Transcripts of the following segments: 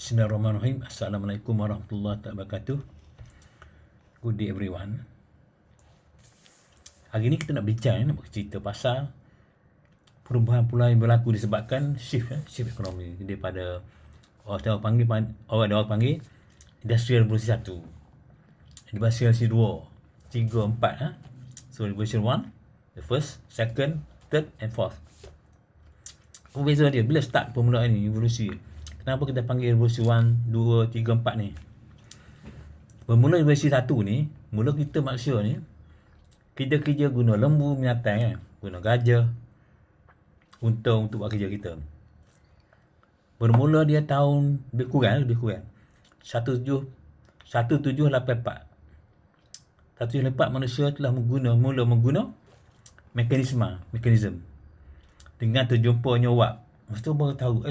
Bismillahirrahmanirrahim. Assalamualaikum warahmatullahi wabarakatuh. Good day everyone. Hari ni kita nak bincang, nak cerita pasal perubahan pula yang berlaku disebabkan shift ekonomi daripada orang panggil Industrial Revolusi 1, Industrial Revolusi 2, 3, 4. So Revolution 1, the first, second, third and fourth. Apa beza dia? Bila start permulaan ni revolusi? Kenapa kita panggil revolusi 1, 2, 3, 4 ni? Bermula revolusi 1 ni, mula kita manusia ni kerja guna lembu binatang kan, guna gajah, unta untuk buat kerja kita. Bermula dia tahun lebih kurang 1784 manusia telah mula mengguna mekanisme dengan terjumpanya wap. Masa tu baru tahu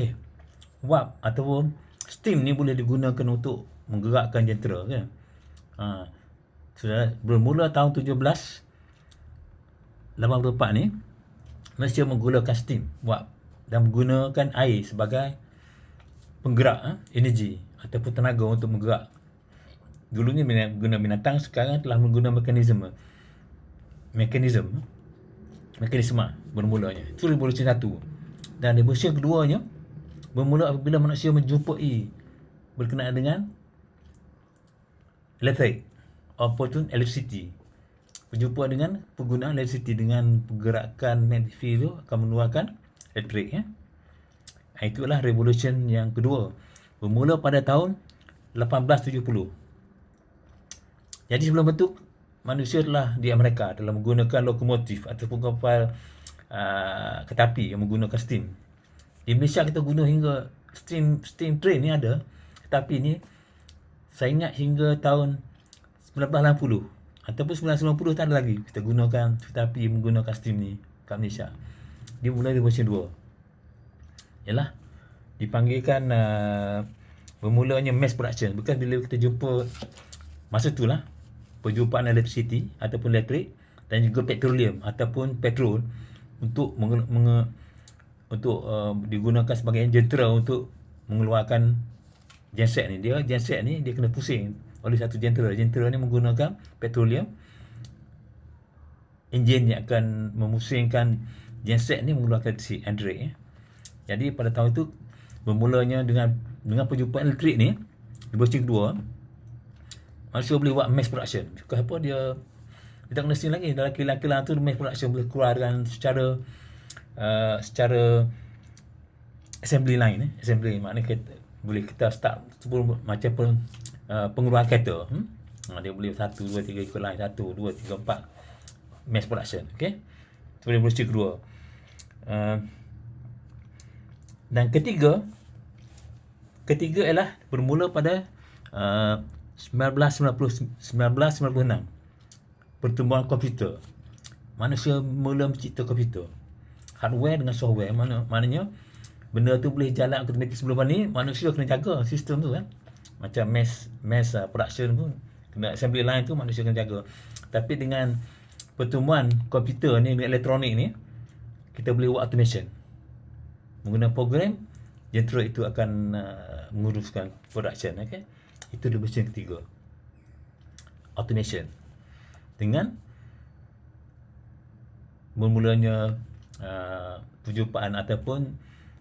wap ataupun steam ni boleh digunakan untuk menggerakkan jentera kan. Sudah bermula tahun 1784 ni Malaysia menggunakan steam wap dan menggunakan air sebagai penggerak energi ataupun tenaga untuk menggerak. Dulunya guna binatang, sekarang telah menggunakan mekanisme bermulanya. Itu revolusi 1. Dan revolusi keduanya bermula apabila manusia menjumpai berkenaan dengan elektrik ataupun electricity. Berjumpa dengan penggunaan electricity dengan pergerakan magnetik itu akan mengeluarkan elektrik. Itulah revolution yang kedua. Bermula pada tahun 1870. Jadi sebelum itu manusia telah di Amerika telah menggunakan lokomotif ataupun kapal kereta api yang menggunakan steam. Di Malaysia kita guna hingga steam train ni ada, tetapi ni saya ingat hingga tahun 1980 ataupun 1990 tak ada lagi kita gunakan kereta api menggunakan steam ni kat Malaysia. Dia mulai revolusi 2. Yalah, dipanggilkan bermulanya mass production. Bukan bila kita jumpa masa itulah perjumpaan electricity ataupun elektrik dan juga petroleum ataupun petrol untuk digunakan sebagai jentera untuk mengeluarkan genset ni. Genset ni dia kena pusing oleh satu jentera. Jentera ni menggunakan petroleum. Enjin yang akan memusingkan genset ni mengeluarkan elektrik. Jadi pada tahun itu bermulanya dengan perjumpaan elektrik ni, revolusi kedua, manusia boleh buat mass production. Kenapa dia tak kena steam lagi? Dalam kilang-kilang tu mass production boleh keluarkan secara assembly line. Assembly maknanya kita start sebelum macam pengeluaran kereta. Dia boleh 1, 2, 3 ikut line, 1, 2, 3, 4 mass production. Okey. Itu revolusi kedua. Dan ketiga ialah bermula pada 1996. Pertumbuhan komputer. Manusia mula mencipta komputer. Hardware dengan software. Maknanya benda tu boleh jalan automatik. Sebelum ni manusia kena jaga sistem tu kan. Macam mass production pun kena assembly line tu manusia kena jaga. Tapi dengan pertumbuhan komputer ni, dengan elektronik ni, kita boleh buat automation. Menggunakan program, jentera itu akan menguruskan production. Okay? Itu revolusi yang ketiga. Automation. Dengan bermulanya perjumpaan ataupun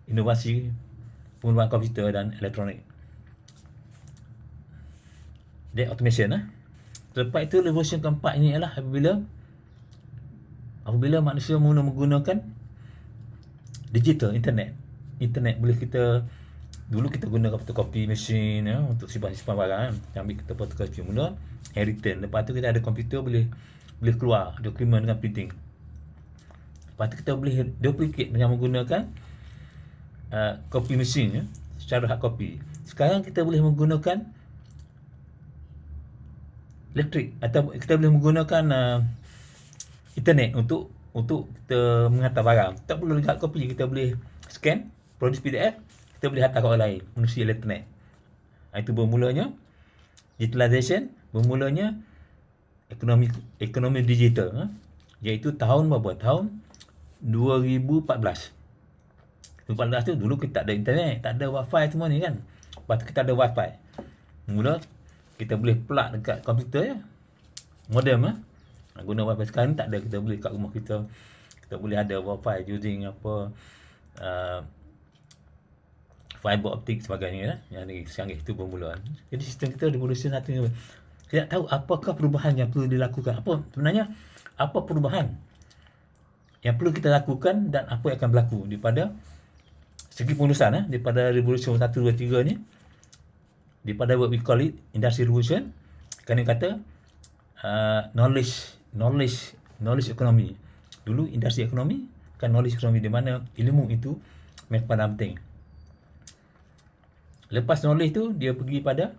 inovasi penggunaan komputer dan elektronik. Dia automation. Lepas itu revolusi keempat ini ialah apabila manusia mula menggunakan digital, internet boleh dulu kita guna photocopy machine untuk simpan barang ambil kita photocopy mula return. Lepas tu kita ada komputer boleh keluar dokumen dengan printing. Lepas tu kita boleh duplicate dengan menggunakan copy machine secara hard copy. Sekarang kita boleh menggunakan elektrik atau kita boleh menggunakan internet untuk kita menghantar barang. Tak perlu hard copy, kita boleh scan, produce PDF, kita boleh hantar ke orang lain melalui internet. Itu bermulanya digitalization, bermulanya ekonomi digital, iaitu tahun berapa? Tahun 2014. 2014 tu dulu kita tak ada internet, tak ada wifi semua ni kan. Lepas tu kita ada wifi. Mula kita boleh plug dekat komputer ya. Modem guna wifi. Sekarang tak ada, kita boleh kat rumah kita boleh ada wifi using apa fiber optik sebagainya yang ni canggih tu permulaan. Jadi sistem kita revolusi satu ni. Kita tak tahu apakah perubahan yang perlu dilakukan. Apa perubahan yang perlu kita lakukan dan apa yang akan berlaku daripada segi pengurusan daripada revolusi 1, 2, 3 ni, daripada what we call it industry revolution. Kerana kata knowledge economy. Dulu industri ekonomi kan knowledge ekonomi, di mana ilmu itu memang penting. Lepas knowledge tu dia pergi pada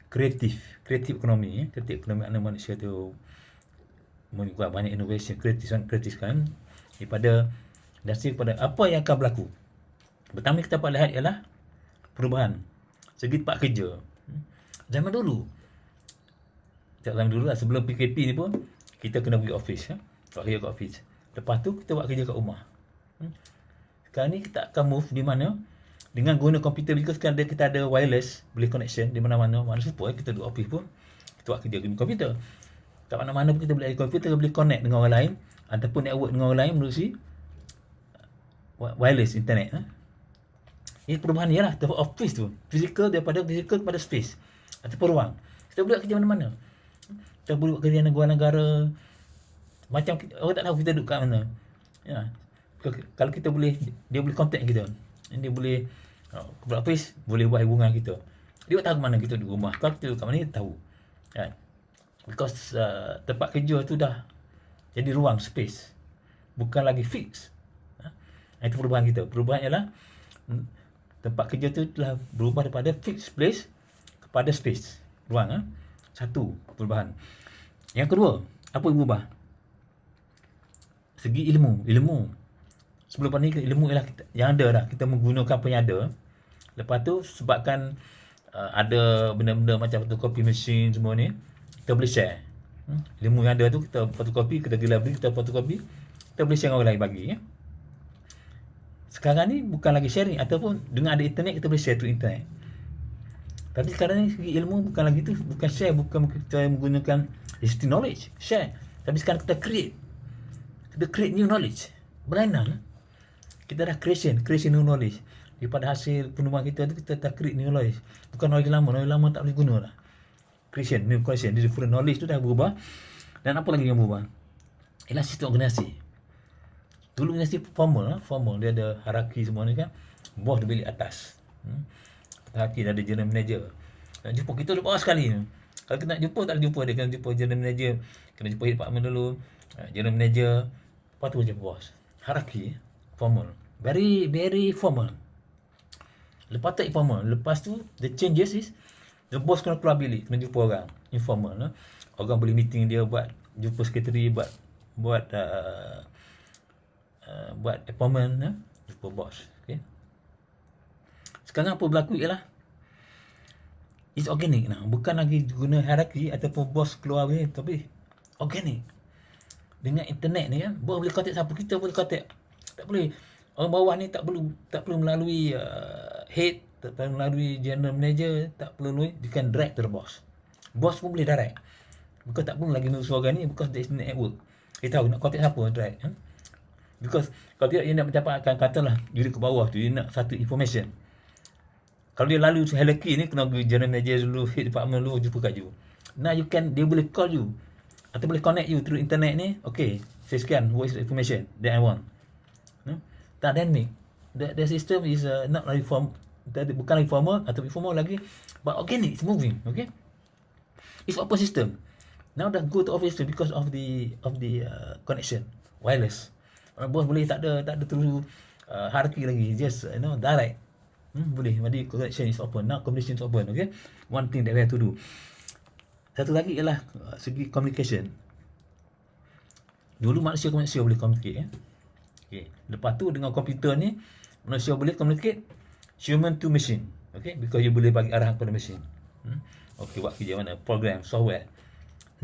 kreatif ekonomi. Kreatif ekonomi mana manusia tu membuat banyak innovation, kreatif kan daripada industri kepada apa yang akan berlaku. Pertama kita dapat lihat ialah perubahan segi tempat kerja. Zaman dulu lah, sebelum PKP ni pun kita kena pergi office buat kerja kat office. Lepas tu kita buat kerja kat rumah. Sekarang ni kita akan move di mana dengan guna komputer, because sekarang kita ada wireless, boleh connection di mana-mana. Mana supaya kita duduk office pun kita buat kerja guna komputer. Kat mana-mana pun kita boleh ada komputer, kita boleh connect dengan orang lain ataupun network dengan orang lain melalui wireless internet. Ini perubahan ni lah, tempat office tu, daripada physical kepada space ataupun ruang. Kita boleh buat kerja mana-mana. Kita boleh buat kerja negara-negara, macam orang tak tahu kita duduk kat mana. Ya. Kalau kita boleh, dia boleh contact kita. Dia boleh buat office, boleh buat hubungan kita. Dia tak tahu mana kita duduk rumah. Kalau kita duduk kat mana, dia tahu. Kan? Because tempat kerja tu dah jadi ruang, space. Bukan lagi fix. Itu perubahan kita. Perubahan ialah tempat kerja tu telah berubah daripada fixed place kepada space, ruang. Satu perubahan. Yang kedua, apa yang berubah? Segi ilmu. Sebelum ni ilmu ialah yang ada dah, kita menggunakan apa yang ada. Lepas tu sebabkan ada benda-benda macam photocopy machine semua ni, kita boleh share. Ilmu yang ada tu kita photocopy, kita pergi library, kita photocopy, kita boleh share dengan orang lain bagi. Sekarang ni bukan lagi sharing, ataupun dengan ada internet kita boleh share through internet. Tapi sekarang ni segi ilmu bukan lagi tu, bukan share, bukan kita menggunakan existing knowledge, share. Tapi sekarang kita create new knowledge. Berlainan. Kita dah creation new knowledge. Daripada hasil penemuan kita tu, kita dah create new knowledge. Bukan knowledge lama tak boleh guna lah. New creation, different knowledge tu dah berubah. Dan apa lagi yang berubah? Ialah sistem organisasi. Dulu organisasi formal, dia ada hierarki semua ni kan. Bos di bilik atas. Hierarki dia ada general manager. Nak jumpa kita di bawah sekali ni. Kalau kita nak jumpa, tak boleh jumpa dia. Kena jumpa general manager, kena jumpa department dulu, general manager, lepas tu jumpa bos. Hierarki formal. Very, very formal. Lepas tu informal. Lepas tu, the changes is, the boss kena keluar bilik, kena jumpa orang. Informal. Orang boleh meeting dia, jumpa sekretari, buat appointment, jumpa bos. Okay. Sekarang apa berlaku ialah it's organic now. Bukan lagi guna hierarki ataupun bos keluar ni, tapi organic. Dengan internet ni kan, bos boleh contact siapa, kita boleh contact. Tak boleh. Orang bawah ni tak perlu melalui head, tak perlu melalui general manager, tak perlu melalui, you can direct to the boss. Boss pun boleh direct. Because tak perlu lagi melalui suara ni, because there is network. Dia tahu nak contact siapa, direct. Because kalau dia nak mendapatkan, katalah dia ke bawah tu, dia nak satu information. Kalau dia lalu hierarchy ni, kena pergi general manager dulu, head department dulu, jumpa kat you. Now you can, dia boleh call you atau boleh connect you through internet ni. Okay, saya scan, what is the information that I want. Tak dynamic. The system is not lagi bukan lagi formal atau informal lagi, but organic, it's moving. Okay, it's open system. Now dah go to office because of the connection, wireless. Bos boleh tak ada terlalu hierarchy lagi, just direct. Boleh, jadi connection is open. Now communication is open. Okay, one thing that we have to do. Satu lagi ialah segi communication. Dulu manusia boleh communicate. Okay. Lepas tu dengan komputer ni, manusia boleh communicate human to machine. Okay, because you boleh bagi arahan kepada machine. Okay, buat kerja mana, program, software.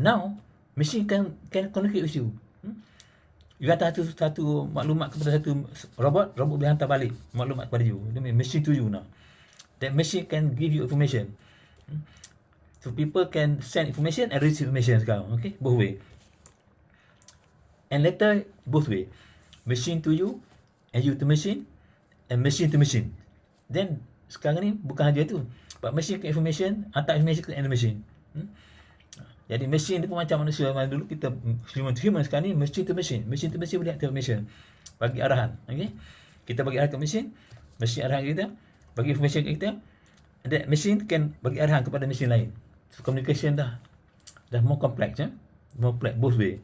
Now, machine can communicate with you. You hantar satu maklumat kepada satu robot boleh hantar balik maklumat kepada you. Dia machine to you now. That machine can give you information. So people can send information and receive information sekarang. Okay, both way. And later, both way. Machine to you, and you to machine, and machine to machine. Then, sekarang ni bukan hanya tu. But machine ke information, hantar information ke machine. Jadi machine tu pun macam manusia. Mana dulu kita human to human, sekarang ni machine to machine. Machine to machine boleh hantar information. Bagi arahan. Okay? Kita bagi arahan ke machine arahan ke kita, bagi information ke kita, and that machine can bagi arahan kepada machine lain. So communication dah more complex, more complex both way.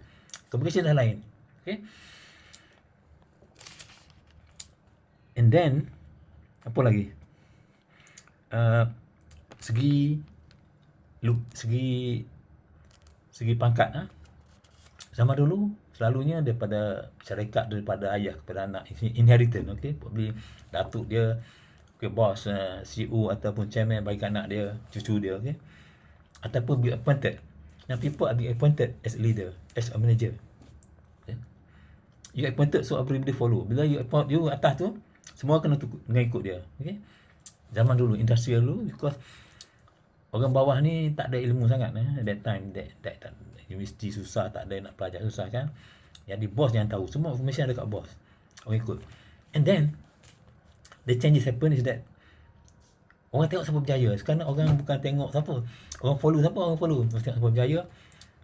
Communication dah lain. Okay? And then apa lagi? Segi pangkat, zaman dulu selalunya daripada syarikat, daripada ayah kepada anak, inheritance. Okay, probably datuk dia, okay, bos, CEO ataupun chairman bagi anak dia, cucu dia. Okay, ataupun be appointed. Now people are be appointed as a leader, as a manager. Okay, you appointed, so everybody follow. Bila you appoint, you atas tu semua kena ikut dia. Okay, zaman dulu, industrial dulu, because orang bawah ni tak ada ilmu sangat. That time, that universiti susah, tak ada nak pelajar susah kan. Jadi bos yang tahu, semua information ada kat bos, orang ikut. And then the changes happen is that orang tengok siapa berjaya. Sekarang orang bukan tengok siapa, orang follow siapa, orang follow. Tengok siapa berjaya,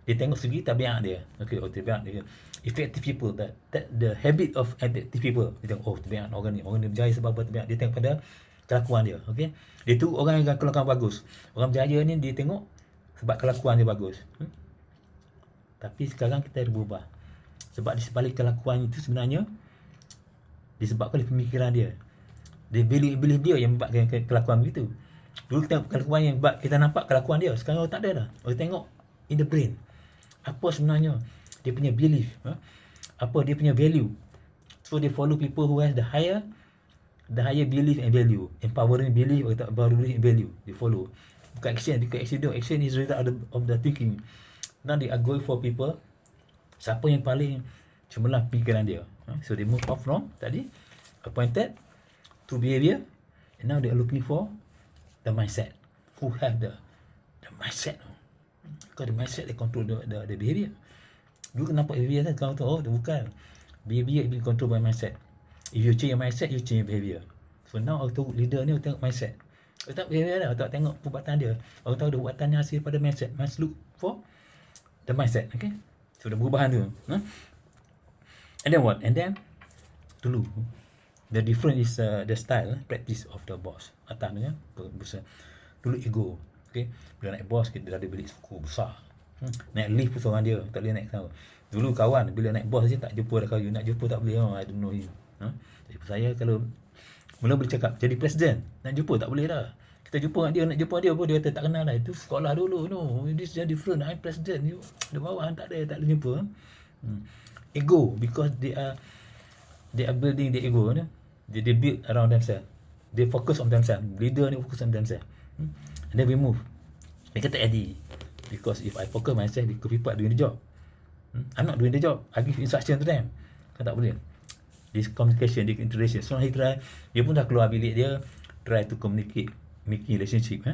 dia tengok segi tabiat dia. Okay, tabiat dia, effective people, that the habit of effective people. Dia tengok, tabiat orang ni berjaya sebab apa tabiat. Dia tengok pada kelakuan dia. Okay, dia tu orang yang kelakuan bagus. Orang berjaya ni dia tengok sebab kelakuan dia bagus. Tapi sekarang kita ada berubah. Sebab di sebalik kelakuan itu sebenarnya disebabkan oleh pemikiran dia. Dia belief dia yang membuatkan kelakuan begitu. Dulu kita kelakuan yang buat kita nampak kelakuan dia. Sekarang tak ada dah. Orang tengok in the brain. Apa sebenarnya dia punya belief, apa dia punya value. So they follow people who has the higher belief and value. Empowering belief atau empowering value. They follow. Bukan action, because action is result of the thinking. Now they are going for people, siapa yang paling cemerlang pikiran dia. So they move off from tadi appointed to behavior, and now they are looking for the mindset. Who have the mindset? Because the mindset they control the behavior. Dulu nampak behavior kan, kau tahu, bukan. Behavior is being controlled by mindset. If you change your mindset, you change your behavior. So now auto leader ni tengok mindset. Orang tak behavior dah, tak tengok perbuatan dia. Orang tahu dia perbuatannya hasil pada mindset. Must look for the mindset. Okay, so the perubahan tu. And then what? And then dulu the difference is the style, practice of the boss. Atasnya besar. Dulu ego. Okay, bila naik boss kita dah ada bilik suku besar. Naik lift pun seorang dia, tak boleh naik tahu. Dulu kawan bila naik boss je tak jumpa dah kawan, nak jumpa tak boleh. I don't know him. Jadi saya kalau mula boleh cakap jadi presiden, nak jumpa tak boleh dah. Kita jumpa dengan dia, nak jumpa dia pun dia kata tak kenal lah. Itu sekolah dulu. No, this is different. I'm president. You di bawah tak ada jumpa. Ego, because they are building the ego. They build around themselves. They focus on themselves. Leader ni focus on themselves. And then we move. Dia kata Eddie, because if I focus myself, because people are doing the job. I'm not doing the job. I give instruction to them. Kan tak boleh. This communication, this interaction. So he try, dia pun dah keluar bilik dia, try to communicate, making relationship,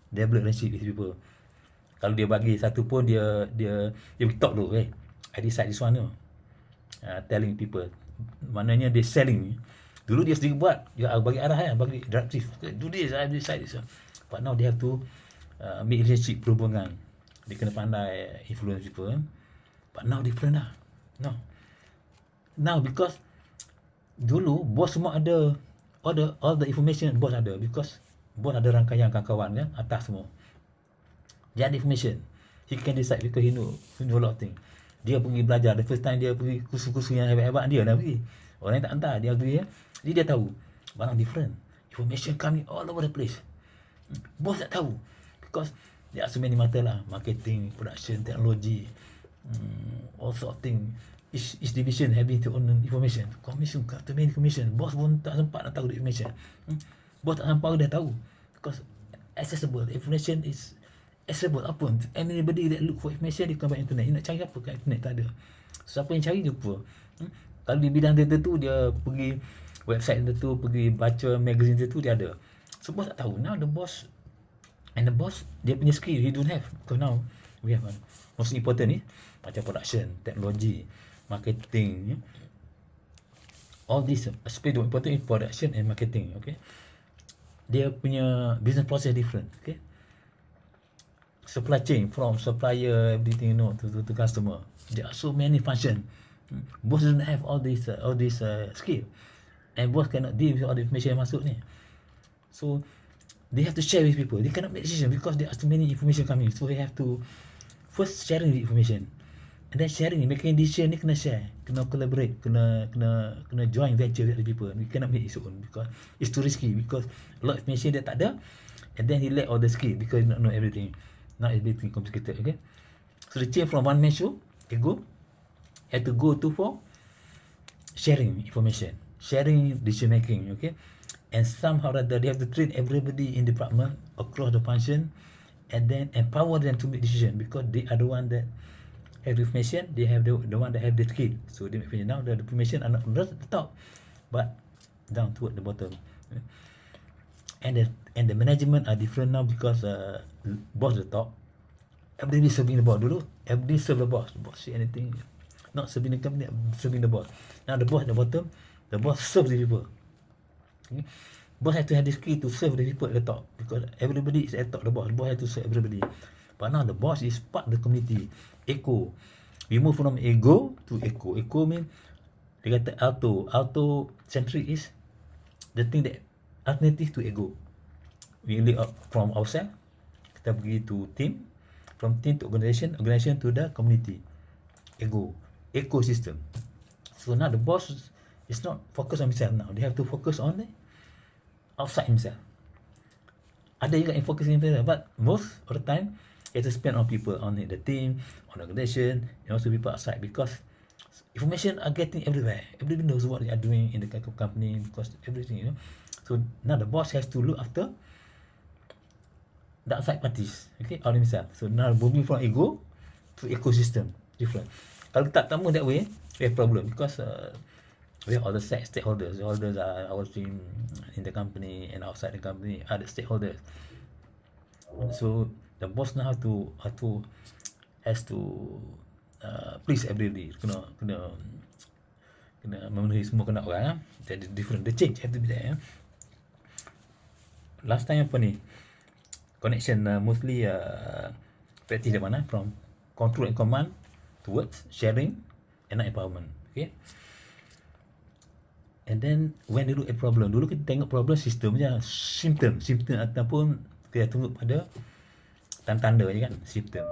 develop relationship with people. Kalau dia bagi satu pun dia talk dulu, I decide this one, telling people. Maknanya dia selling. Dulu dia sendiri buat, dia bagi arah, bagi directive. Do this, I decide this. But now they have to make relationship, perhubungan. Dia kena pandai influence people. But now different lah. Now because dulu bos semua ada all the information bos ada, because bos ada rangkaian kawan-kawan kan atas semua. Dia ada information. He can decide because he know a lot of thing. Dia pergi belajar, the first time dia pergi kursus-kursus yang hebat-hebat dia dah pergi. Orang yang tak hantar, dia pergi jadi dia tahu. Barang different. Information coming all over the place. Bos tak tahu. Because there are so many matter lah. Marketing, production, technology, all sort of thing. Each division having to own information. Commission, to main information. Bos pun tak sempat nak tahu the information. Bos tak sampai dia tahu. Because accessible. The information is accessible. Apa? Anybody that look for information, dia come by internet. Dia nak cari apa kat internet, tak ada. Siapa yang cari, jumpa. Kalau di bidang tertentu, dia pergi website tertentu, pergi baca magazine tertentu, dia ada. So boss tak tahu. Now the boss dia punya skill he don't have, because now we have most important ni macam production, teknologi, marketing, all this aspect important in production and marketing. Okay, dia punya business process different. Okay, supply chain, from supplier, everything, to customer, there are so many function. Boss doesn't have all this skill, and boss cannot deal with all the information yang masuk ni. So they have to share with people. They cannot make decision because there are so many information coming. So they have to first sharing the information, and then sharing, making decision ni kena share, kena collaborate, kena join venture with other people. We cannot make his own because it's too risky, because a lot of information dia tak ada, and then he lack all the skill because he not know everything. Now it's becoming complicated. Okay, so the change from one man show ego had to go to for sharing information, sharing decision making. Okay, and somehow rather they have to train everybody in department across the function, and then empower them to make decision, because they are the one that have the information, they have the one that have the skill. So they make decision. Now the information are not from the top but down toward the bottom. And the management are different now, because boss the top, everybody serving the boss. Dulu everybody serve the boss say anything, not serving the company, serving the boss. Now the boss at the bottom, the boss serve the people. Okay? Boss have to have the skill to serve the people at the top, because everybody is at the top. The boss have to serve everybody. But now the boss is part of the community. Eco, we move from ego to eco. Eco mean dia kata auto centric is the thing that alternative to ego. We live up from ourselves, kita pergi to team, from team to organization to the community. Ego, ecosystem. So now the boss is not focused on himself now. They have to focus on the outside himself. Ada juga yang focus on himself, but most of the time he has to spend on people, on the team, on the organization, and also people outside, because information are getting everywhere. Everybody knows what they are doing in the company, because everything. So now the boss has to look after the outside parties, okay, all himself. So now moving from ego to ecosystem, different. Kalau tak tamu that way, we have problem, because we have all the stakeholders. The holders are our team in the company, and outside the company are the stakeholders. So the boss now has to please everybody, kena memenuhi semua kena orang. Jadi different, the change have to be there. Last time apa ni, connection mostly practice dari mana, from control and command towards sharing and empowerment. Okay, and then when they look at problem, dulu kita tengok problem sistem je, symptom ataupun kita tunggu pada tanda-tanda je kan, symptom.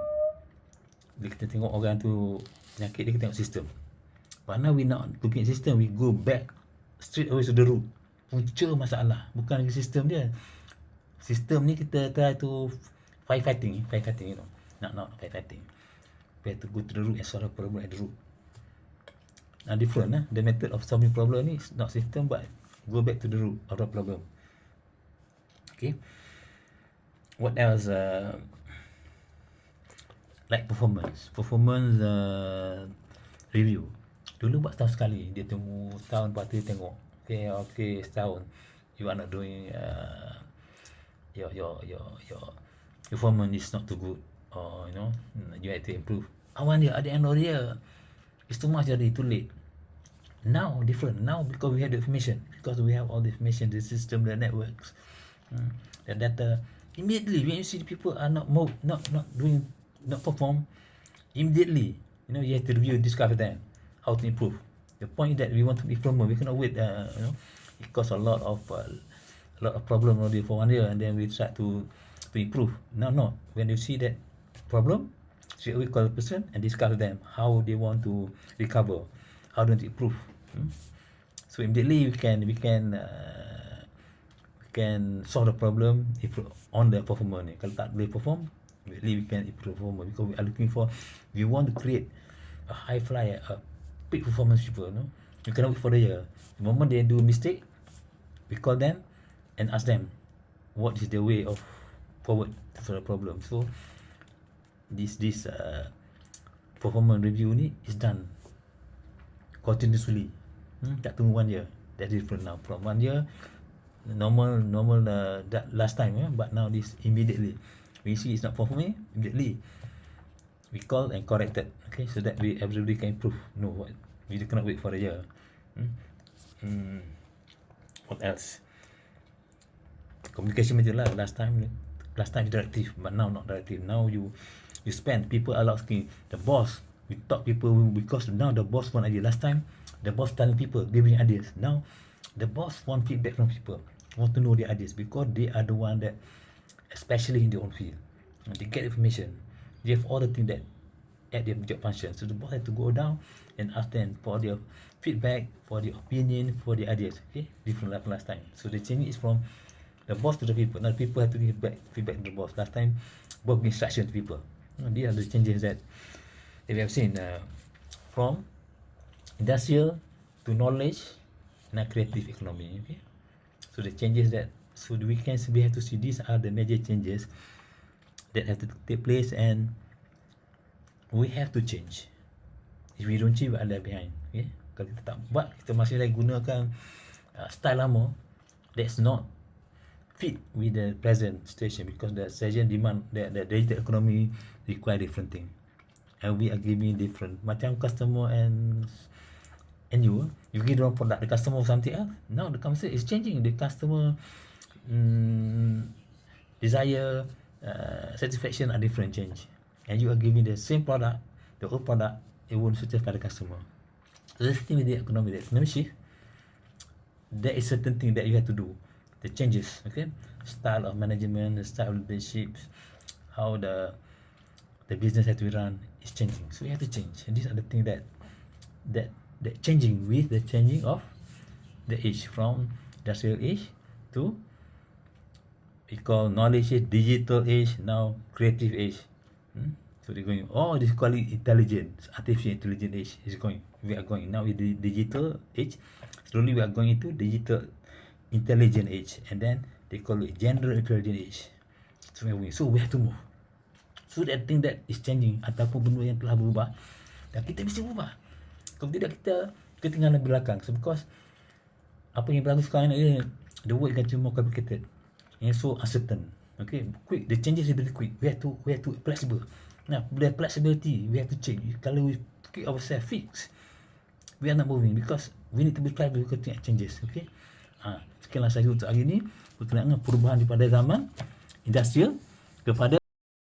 Bila kita tengok orang tu penyakit dia, kita tengok sistem. But now we not looking at system, we go back straight away to the root, punca masalah, bukan lagi sistem dia. Sistem ni kita try to fighting, not fighting. We have to go to the root and solve the problem at the root. Now different the method of solving problem ni is not system, but go back to the root of the problem. Okay, what else? Like performance review. Dulu buat setahun sekali, dia tunggu setahun, lepas tu dia tengok, okay setahun you are not doing your performance is not too good, or you have to improve. Awan dia at the end of the year, it's too much already, too late. Now different, now because we have the information, because we have all the information, the system, the networks, the data. Immediately when you see the people are not doing, not perform, immediately you have to review, discover them how to improve. The point is that we want to improve more. We cannot wait. It costs a lot of problem already for 1 year, and then we try to improve. No. When you see that problem, straight away call the person and discover them how they want to recover, how they want to improve. So immediately we can solve the problem, improve on the performance. Kalau tak boleh perform, immediately we can improve performance, because we want to create a high flyer, a peak performance people. You cannot wait for the year. The moment they do mistake, we call them and ask them what is the way of forward to solve the problem. So this performance review ni is done continuously. Tak tunggu 1 year. That's different now. From 1 year normal that last time, but now this immediately we see it's not performing, immediately we call and correct it, okay, so that everybody can improve. No, what we cannot wait for a year. What else? Communication betul lah. Last time directive, but now not directive. Now you spend, people are asking the boss, we talk people, because now the boss want idea. Last time the boss telling people, giving ideas. Now the boss want feedback from people, want to know their ideas, because they are the one that, especially in their own field, they get information, they have all the things that at their job function. So the boss had to go down and ask them for their feedback, for their opinion, for their ideas. Okay, different like last time. So the change is from the boss to the people. Now people have to give feedback to the boss. Last time, boss give instruction to people. These are the changes that we have seen, from industrial to knowledge and creative economy. Okay, so the changes that, so we have to see these are the major changes that have to take place, and we have to change. If we don't change, we are left behind. Okay, kalau kita tak buat, kita masih lagi gunakan style lama, that's not fit with the present situation, because the session demand, the digital economy require different thing, and we are giving different macam customer and you give the product, the customer something else. Now the concept is changing. The customer desire, satisfaction are different change, and you are giving the same product, the old product, it won't satisfy the customer. So the thing with the economy shift, there is certain thing that you have to do. The changes, okay, style of management, the style of leaderships, how the business has to be run is changing. So you have to change, and these are the things that changing with the changing of the age, from industrial age to we call knowledge age, digital age, now creative age. So they're going, this call it intelligence, artificial intelligence age is going. We are going now with the digital age. Slowly we are going into digital intelligent age, and then they call it general intelligent age. So we have to move. So that thing that is changing, ataupun benda yang telah berubah, dan kita mesti berubah. Kalau tidak, kita ketinggalan belakang. So because apa yang berlaku sekarang ni, the world is more complicated and so uncertain. Okay, quick, the changes is very quick. We have to flexible. Now, the flexibility, we have to change. Kalau we keep ourselves fixed, we are not moving, because we need to be flexible because things changes. Okay, sekianlah sahaja untuk hari ini berkenaan dengan perubahan daripada zaman industrial kepada